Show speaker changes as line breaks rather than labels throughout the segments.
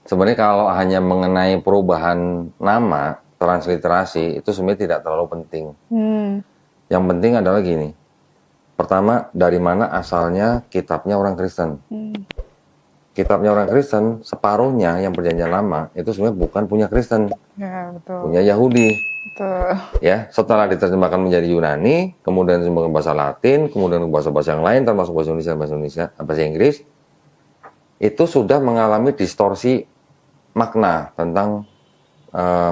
Sebenarnya kalau hanya mengenai perubahan nama, transliterasi, itu sebenarnya tidak terlalu penting. Yang penting adalah gini. Pertama, dari mana asalnya kitabnya orang Kristen? Kitabnya orang Kristen, separuhnya yang perjanjian lama, itu sebenarnya bukan punya Kristen.
Ya, betul.
Punya Yahudi.
Betul.
Ya, setelah diterjemahkan menjadi Yunani, kemudian diterjemahkan bahasa Latin, kemudian bahasa-bahasa yang lain, termasuk bahasa Indonesia, bahasa Inggris, itu sudah mengalami distorsi makna tentang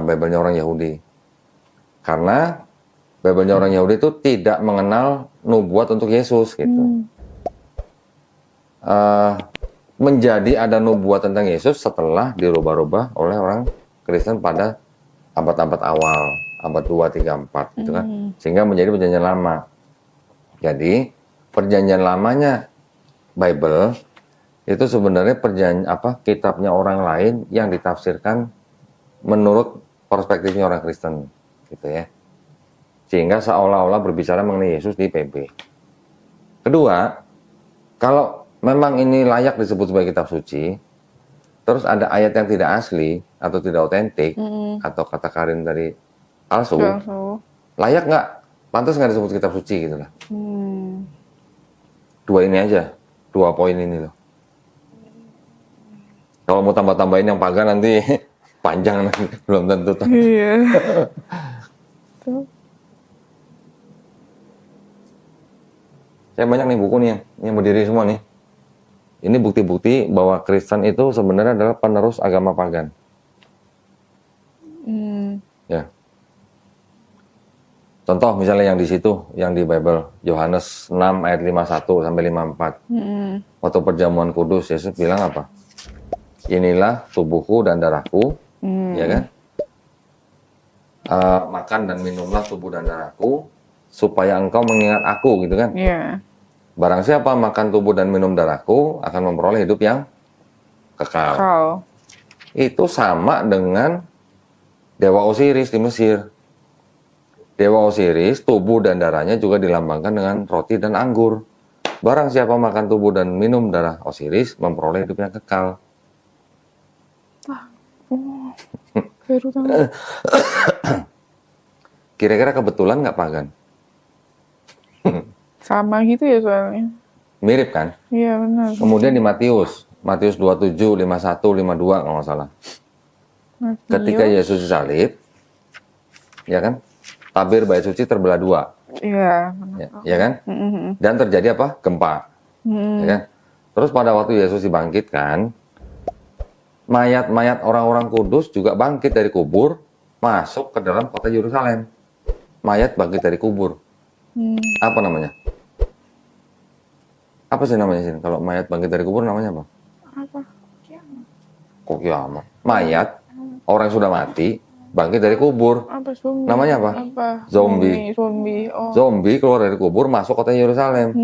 Bible-nya orang Yahudi. Karena Bible-nya orang Yahudi itu tidak mengenal nubuat untuk Yesus gitu. Menjadi ada nubuat tentang Yesus setelah dirubah-rubah oleh orang Kristen pada abad-abad awal, abad 2, 3, 4 gitu kan. Sehingga menjadi perjanjian lama. Jadi, perjanjian lamanya Bible itu sebenarnya kitabnya orang lain yang ditafsirkan menurut perspektifnya orang Kristen gitu ya. Sehingga seolah-olah berbicara mengenai Yesus di PB. Kedua, kalau memang ini layak disebut sebagai kitab suci, terus ada ayat yang tidak asli atau tidak otentik, atau kata Karin tadi palsu, layak nggak? Pantas nggak disebut kitab suci gitu lah. Dua ini aja, 2 poin ini loh. Kalau mau tambah-tambahin yang pagan nanti panjang nanti, belum tentu.
Iya.
Saya banyak nih buku nih yang berdiri semua nih. Ini bukti-bukti bahwa Kristen itu sebenarnya adalah penerus agama pagan. Ya. Contoh misalnya yang di situ, yang di Bible, Yohanes 6 ayat 51 sampai 54. Waktu perjamuan kudus, Yesus bilang apa? Inilah tubuhku dan darahku, ya kan? Makan dan minumlah tubuh dan darahku, supaya engkau mengingat aku, gitu kan?
Iya.
Barang siapa makan tubuh dan minum darahku, akan memperoleh hidup yang kekal. Itu sama dengan Dewa Osiris di Mesir. Dewa Osiris, tubuh dan darahnya juga dilambangkan dengan roti dan anggur. Barang siapa makan tubuh dan minum darah Osiris, memperoleh hidup yang kekal.
Baru tahu.
Kira-kira kebetulan nggak pagan?
Sama gitu ya soalnya.
Mirip kan?
Iya benar.
Kemudian di Matius 27, 51, 52 kalau nggak salah. Ketika Yesus disalib, ya kan? Tabir bait suci terbelah 2.
Iya.
Ya kan? Dan terjadi apa? Gempa. Ya kan? Terus pada waktu Yesus dibangkitkan, mayat-mayat orang-orang kudus juga bangkit dari kubur, masuk ke dalam kota Yerusalem. Mayat bangkit dari kubur. Apa namanya? Apa sih namanya sih? Kalau mayat bangkit dari kubur namanya apa?
Apa?
Kok kiamat? Mayat, orang yang sudah mati, bangkit dari kubur.
Apa zombie?
Namanya apa? Zombie.
Oh.
Zombie keluar dari kubur, masuk kota Yerusalem.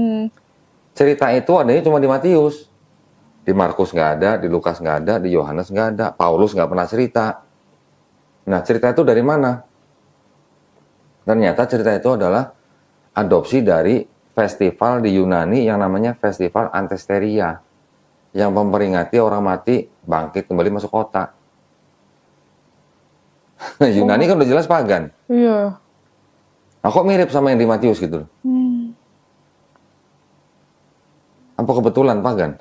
Cerita itu adanya cuma di Matius. Di Markus nggak ada, di Lukas nggak ada, di Yohanes nggak ada, Paulus nggak pernah cerita. Nah, cerita itu dari mana? Ternyata cerita itu adalah adopsi dari festival di Yunani yang namanya Festival Antesteria, yang memperingati orang mati bangkit kembali masuk kota. Yunani kan udah jelas pagan.
Iya.
Nah, kok mirip sama yang di Matius gitu? Apa kebetulan pagan?